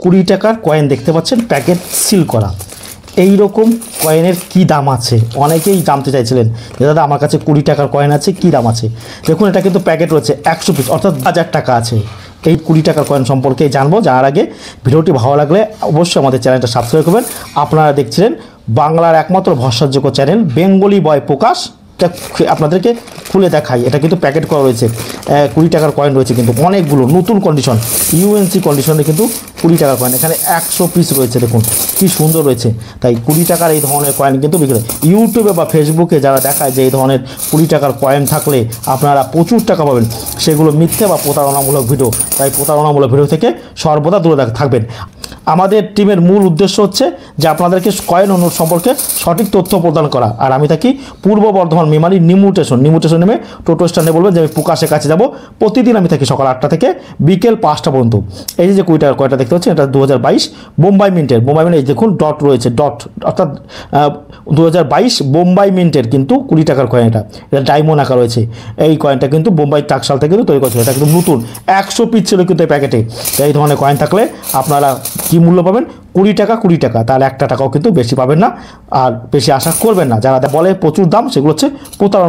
20 টাকার কয়েন দেখতে পাচ্ছেন, প্যাকেট সিল করা। এই রকম কয়েনের কি দাম আছে অনেকেই জানতে চাইছিলেন যে দাদা আমার কাছে 20 টাকার কয়েন আছে, কি দাম আছে। দেখুন এটা কিন্তু প্যাকেট রয়েছে 100 পিস, অর্থাৎ 1000 টাকা আছে। এই 20 টাকার কয়েন সম্পর্কে জানবো। যার আগে ভিডিওটি ভালো লাগলে অবশ্যই আমাদের চ্যানেলটা সাবস্ক্রাইব করবেন। আপনারা দেখছিলেন বাংলার একমাত্র ভরসাযোগ্য চ্যানেল বেঙ্গলি বয় প্রকাশ। আপনাদেরকে খুলে দেখাই, এটা কিন্তু প্যাকেট করা রয়েছে। 20 টাকার কয়েন রয়েছে কিন্তু অনেকগুলো, নতুন কন্ডিশন, ইউএনসি কন্ডিশনে কিন্তু 20 টাকার কয়েন। এখানে 100 পিস রয়েছে, দেখুন কি সুন্দর রয়েছে। তাই 20 টাকার এই ধরনের কয়েন কিন্তু বিক্রি। ইউটিউবে বা ফেসবুকে যারা দেখায় যে এই ধরনের 20 টাকার কয়েন থাকলে আপনারা প্রচুর টাকা পাবেন, সেগুলো মিথ্যে বা প্রতারণামূলক ভিডিও। তাই প্রতারণামূলক ভিডিও থেকে সর্বদা দূরে থাকবেন। আমাদের টিমের মূল উদ্দেশ্য হচ্ছে যে আপনাদেরকে কয়েন অনুরোধ সম্পর্কে সঠিক তথ্য প্রদান করা। আর আমি থাকি পূর্ব বর্ধমান মেমারি নিমু স্টেশন নেমে টোটো স্ট্যান্ডে বলবেন যে আমি প্রকাশের কাছে যাব। প্রতিদিন আমি থাকি সকাল 8টা থেকে বিকেল 5টা পর্যন্ত। এই যে 20 টাকার কয়েনটা দেখতে পাচ্ছেন, এটা 2022 বোম্বাই মিন্টের। বোম্বাই মিন্ট, এই দেখুন ডট রয়েছে, ডট, অর্থাৎ 2022 বোম্বাই মিন্টের কিন্তু 20 টাকার কয়েন। এটা ডায়মন্ড আঁকা রয়েছে। এই কয়েনটা কিন্তু বোম্বাই টাকশাল থেকে কিন্তু তৈরি করছে। এটা কিন্তু নতুন 100 পিস ছিল কিন্তু এই প্যাকেটে। এই ধরনের কয়েন থাকলে আপনারা কি মূল্য পাবেন? 20 টাকা। তাহলে 1 টাকাও কিন্তু বেশি পাবেন না, আর বেশি আশা করবেন না। যারা বলে প্রচুর দাম, সেগুলো হচ্ছে প্রতারণা।